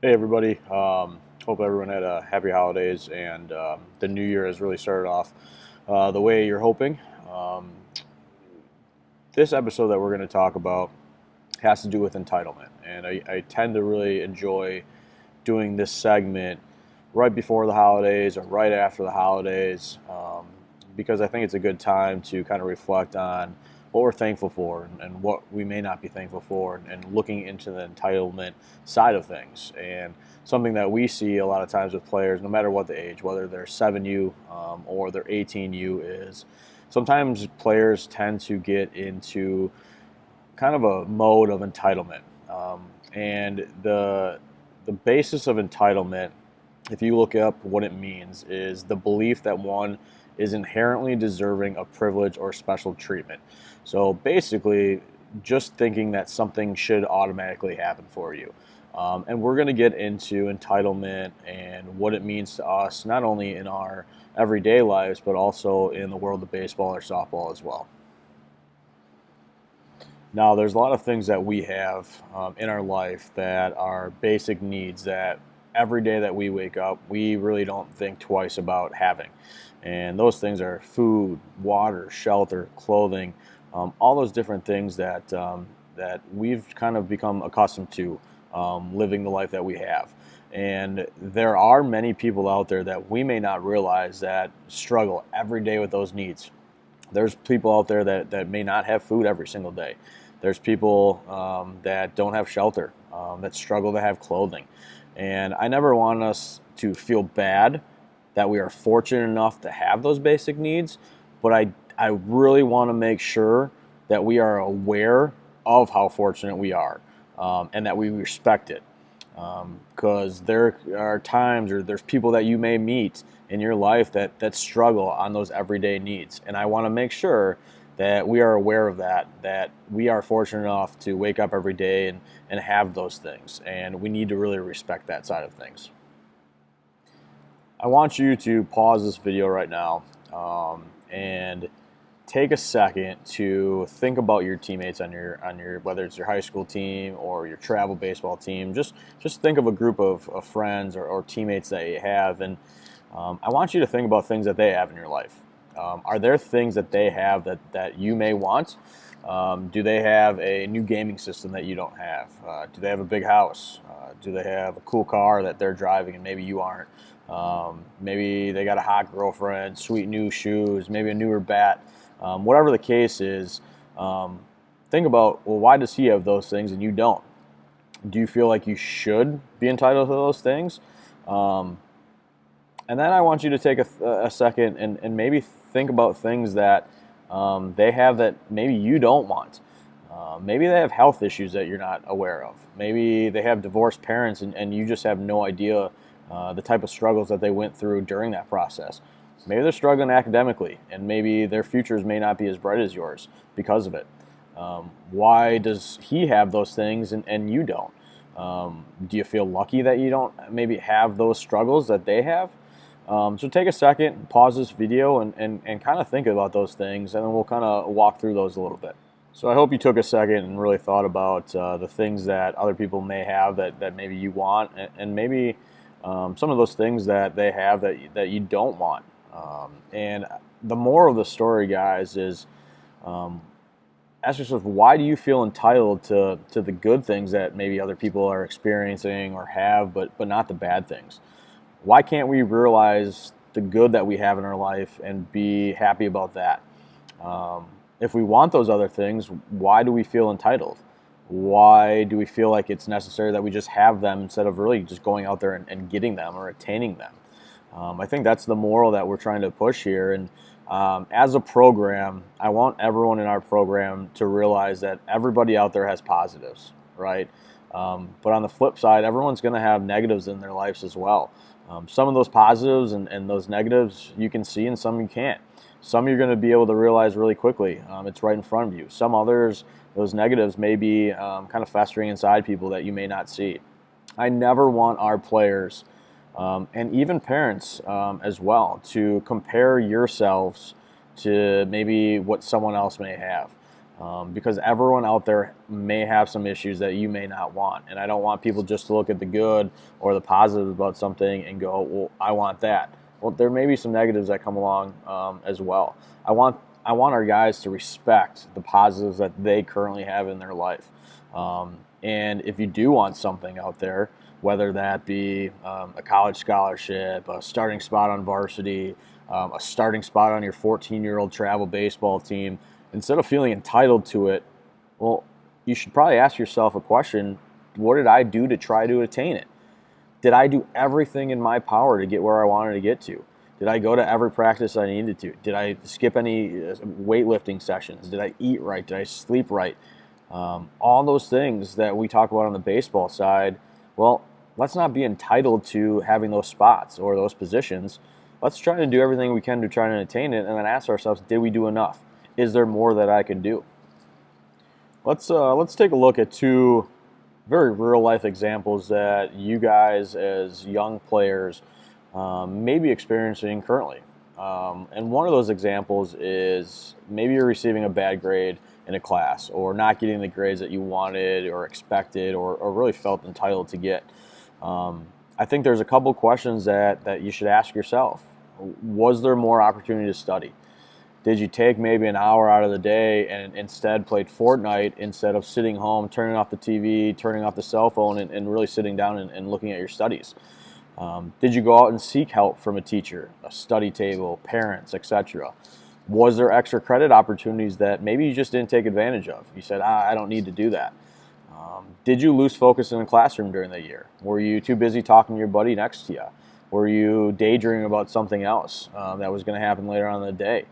Hey everybody, hope everyone had a happy holidays and the new year has really started off the way you're hoping. Um, this episode that we're going to talk about has to do with entitlement, and I tend to really enjoy doing this segment right before the holidays or right after the holidays, because I think it's a good time to kind of reflect on what we're thankful for and what we may not be thankful for, and looking into the entitlement side of things. And something that we see a lot of times with players, no matter what the age, whether they're 7U or they're 18U, is sometimes players tend to get into kind of a mode of entitlement. And the basis of entitlement, if you look up what it means, is the belief that one is inherently deserving of privilege or special treatment. So basically, just thinking that something should automatically happen for you. And we're going to get into entitlement and what it means to us, not only in our everyday lives, but also in the world of baseball or softball as well. Now, there's a lot of things that we have in our life that are basic needs that every day that we wake up, we really don't think twice about having. And those things are food, water, shelter, clothing, all those different things that we've kind of become accustomed to living the life that we have. And there are many people out there that we may not realize that struggle every day with those needs. There's people out there that may not have food every single day. There's people that don't have shelter, that struggle to have clothing. And I never want us to feel bad that we are fortunate enough to have those basic needs, but I really want to make sure that we are aware of how fortunate we are, and that we respect it. Because there are times, or there's people that you may meet in your life that struggle on those everyday needs. And I want to make sure that we are aware of that we are fortunate enough to wake up every day and have those things. And we need to really respect that side of things. I want you to pause this video right now and take a second to think about your teammates on your whether it's your high school team or your travel baseball team. Just think of a group of friends or teammates that you have, and I want you to think about things that they have in your life. Are there things that they have that you may want? Do they have a new gaming system that you don't have? Do they have a big house? Do they have a cool car that they're driving and maybe you aren't? Maybe they got a hot girlfriend, sweet new shoes, maybe a newer bat. Whatever the case is, think about, well, why does he have those things and you don't? Do you feel like you should be entitled to those things? And then I want you to take a second and maybe think about things that they have that maybe you don't want. Maybe they have health issues that you're not aware of. Maybe they have divorced parents and you just have no idea the type of struggles that they went through during that process. Maybe they're struggling academically, and maybe their futures may not be as bright as yours because of it. Why does he have those things and you don't? Do you feel lucky that you don't maybe have those struggles that they have? So take a second, pause this video, and kind of think about those things, and then we'll kind of walk through those a little bit. So I hope you took a second and really thought about the things that other people may have that maybe you want, and maybe some of those things that they have that you don't want. And the moral of the story, guys, is ask yourself, why do you feel entitled to the good things that maybe other people are experiencing or have, but not the bad things? Why can't we realize the good that we have in our life and be happy about that? If we want those other things, why do we feel entitled? Why do we feel like it's necessary that we just have them instead of really just going out there and getting them or attaining them? I think that's the moral that we're trying to push here. And as a program, I want everyone in our program to realize that everybody out there has positives, right? But on the flip side, everyone's going to have negatives in their lives as well. Some of those positives and those negatives you can see, and some you can't. Some you're going to be able to realize really quickly. It's right in front of you. Some others, those negatives may be kind of festering inside people that you may not see. I never want our players, and even parents as well, to compare yourselves to maybe what someone else may have. because everyone out there may have some issues that you may not want. And I don't want people just to look at the good or the positives about something and go, well, I want that. Well, there may be some negatives that come along as well. I want our guys to respect the positives that they currently have in their life. And if you do want something out there, whether that be a college scholarship, a starting spot on varsity, a starting spot on your 14-year-old travel baseball team, instead of feeling entitled to it, well, you should probably ask yourself a question: what did I do to try to attain it? Did I do everything in my power to get where I wanted to get to? Did I go to every practice I needed to? Did I skip any weightlifting sessions? Did I eat right? Did I sleep right? All those things that we talk about on the baseball side, well, let's not be entitled to having those spots or those positions. Let's try to do everything we can to try to attain it, and then ask ourselves, did we do enough? Is there more that I can do? Let's take a look at two very real life examples that you guys as young players may be experiencing currently. And one of those examples is maybe you're receiving a bad grade in a class, or not getting the grades that you wanted or expected, or really felt entitled to get. I think there's a couple questions that you should ask yourself. Was there more opportunity to study? Did you take maybe an hour out of the day and instead played Fortnite instead of sitting home, turning off the TV, turning off the cell phone, and really sitting down and looking at your studies? Did you go out and seek help from a teacher, a study table, parents, etc.? Was there extra credit opportunities that maybe you just didn't take advantage of? You said, I don't need to do that. Did you lose focus in the classroom during the year? Were you too busy talking to your buddy next to you? Were you daydreaming about something else that was going to happen later on in the day?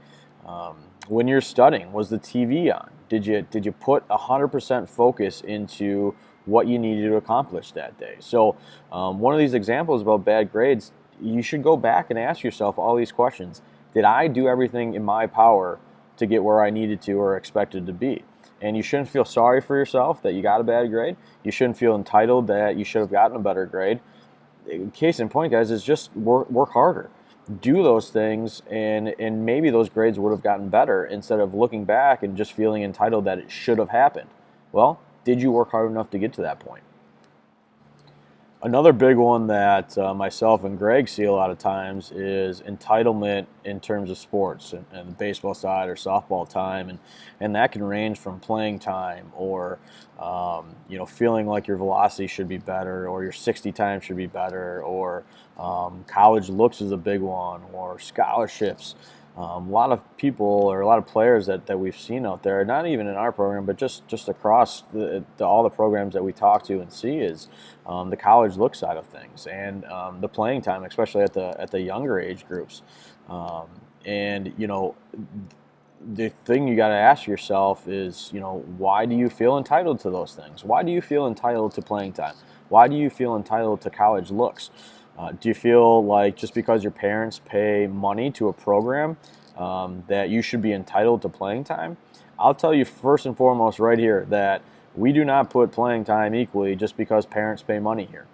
When you're studying, was the TV on? Did you put 100% focus into what you needed to accomplish that day? So one of these examples about bad grades, you should go back and ask yourself all these questions. Did I do everything in my power to get where I needed to or expected to be? And you shouldn't feel sorry for yourself that you got a bad grade. You shouldn't feel entitled that you should have gotten a better grade. Case in point, guys, is just work harder. Do those things, and maybe those grades would have gotten better instead of looking back and just feeling entitled that it should have happened. Well, did you work hard enough to get to that point? Another big one that myself and Greg see a lot of times is entitlement in terms of sports and the baseball side or softball time, and that can range from playing time or feeling like your velocity should be better or your 60 time should be better, or college looks is a big one, or scholarships. A lot of people or a lot of players that we've seen out there, not even in our program, but just across all the programs that we talk to and see, is the college look side of things, and the playing time, especially at the younger age groups. And the thing you got to ask yourself is, why do you feel entitled to those things? Why do you feel entitled to playing time? Why do you feel entitled to college looks? Do you feel like just because your parents pay money to a program that you should be entitled to playing time? I'll tell you first and foremost right here that we do not put playing time equally just because parents pay money here.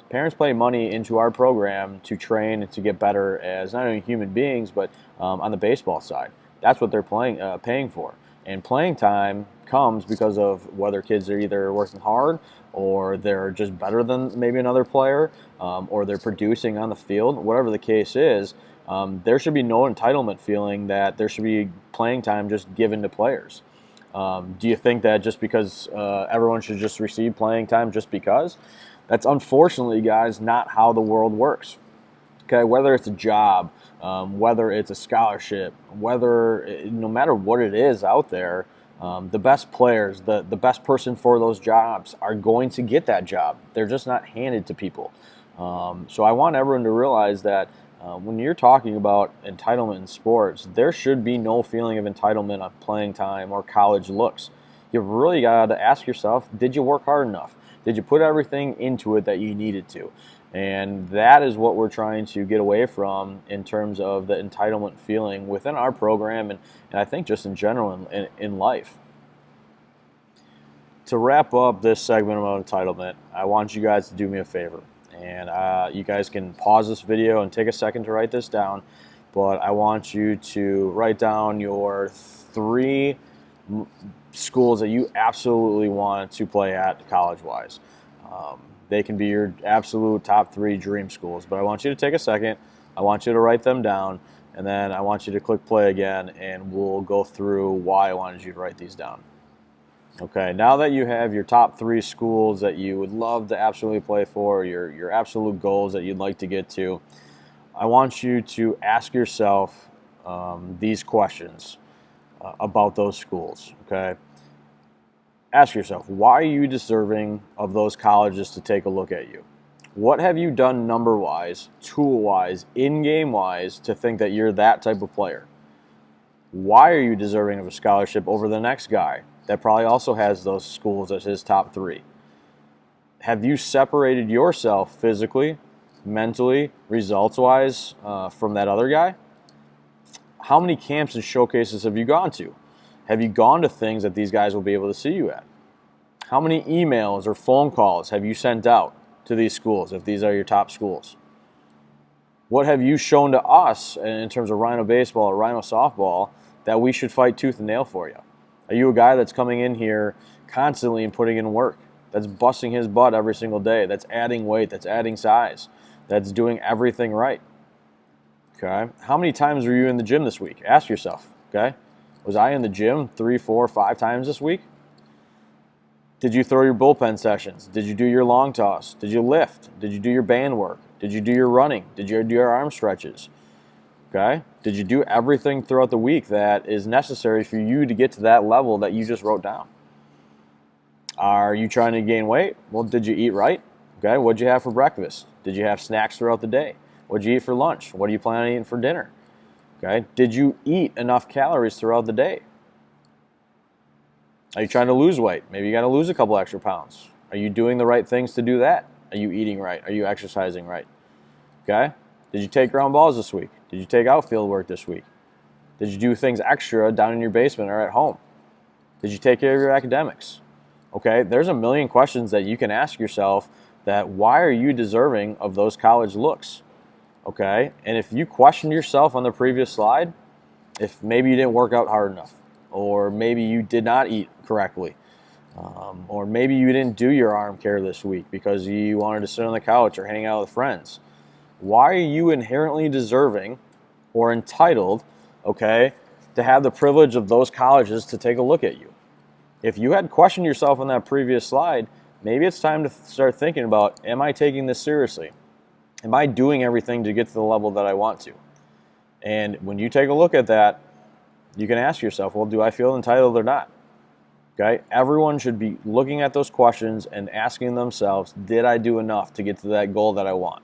Parents pay money into our program to train and to get better as not only human beings, but on the baseball side. That's what they're paying for. And playing time comes because of whether kids are either working hard, or they're just better than maybe another player, or they're producing on the field. Whatever the case is, there should be no entitlement feeling that there should be playing time just given to players. Do you think that just because everyone should just receive playing time just because? That's unfortunately, guys, not how the world works. Okay, whether it's a job, whether it's a scholarship, no matter what it is out there, the best players, the best person for those jobs are going to get that job. They're just not handed to people. So I want everyone to realize that when you're talking about entitlement in sports, there should be no feeling of entitlement on playing time or college looks. You really got to ask yourself, did you work hard enough? Did you put everything into it that you needed to? And that is what we're trying to get away from in terms of the entitlement feeling within our program, and I think just in general in life. To wrap up this segment about entitlement, I want you guys to do me a favor. And you guys can pause this video and take a second to write this down. But I want you to write down your 3 schools that you absolutely want to play at college-wise. They can be your absolute top 3 dream schools, but I want you to take a second. I want you to write them down, and then I want you to click play again, and we'll go through why I wanted you to write these down. Okay, now that you have your top 3 schools that you would love to absolutely play for, your absolute goals that you'd like to get to, I want you to ask yourself these questions about those schools, okay? Ask yourself, why are you deserving of those colleges to take a look at you? What have you done number-wise, tool-wise, in-game-wise to think that you're that type of player? Why are you deserving of a scholarship over the next guy that probably also has those schools as his top 3? Have you separated yourself physically, mentally, results-wise from that other guy? How many camps and showcases have you gone to? Have you gone to things that these guys will be able to see you at? How many emails or phone calls have you sent out to these schools if these are your top schools? What have you shown to us in terms of Rhino baseball or Rhino softball that we should fight tooth and nail for you? Are you a guy that's coming in here constantly and putting in work, that's busting his butt every single day, that's adding weight, that's adding size, that's doing everything right? Okay. How many times were you in the gym this week? Ask yourself, okay? Was I in the gym 3, 4, 5 times this week? Did you throw your bullpen sessions? Did you do your long toss? Did you lift? Did you do your band work? Did you do your running? Did you do your arm stretches? Okay? Did you do everything throughout the week that is necessary for you to get to that level that you just wrote down? Are you trying to gain weight? Well, did you eat right? Okay, what'd you have for breakfast? Did you have snacks throughout the day? What'd you eat for lunch? What do you plan on eating for dinner? Okay, did you eat enough calories throughout the day? Are you trying to lose weight? Maybe you got to lose a couple extra pounds. Are you doing the right things to do that? Are you eating right? Are you exercising right? Okay? Did you take ground balls this week? Did you take outfield work this week? Did you do things extra down in your basement or at home? Did you take care of your academics? Okay, there's a million questions that you can ask yourself that why are you deserving of those college looks? Okay, and if you questioned yourself on the previous slide, if maybe you didn't work out hard enough, or maybe you did not eat correctly, or maybe you didn't do your arm care this week because you wanted to sit on the couch or hang out with friends, why are you inherently deserving or entitled, okay, to have the privilege of those colleges to take a look at you? If you had questioned yourself on that previous slide, maybe it's time to start thinking about, am I taking this seriously? Am I doing everything to get to the level that I want to? And when you take a look at that, you can ask yourself, well, do I feel entitled or not? Okay? Everyone should be looking at those questions and asking themselves, did I do enough to get to that goal that I want?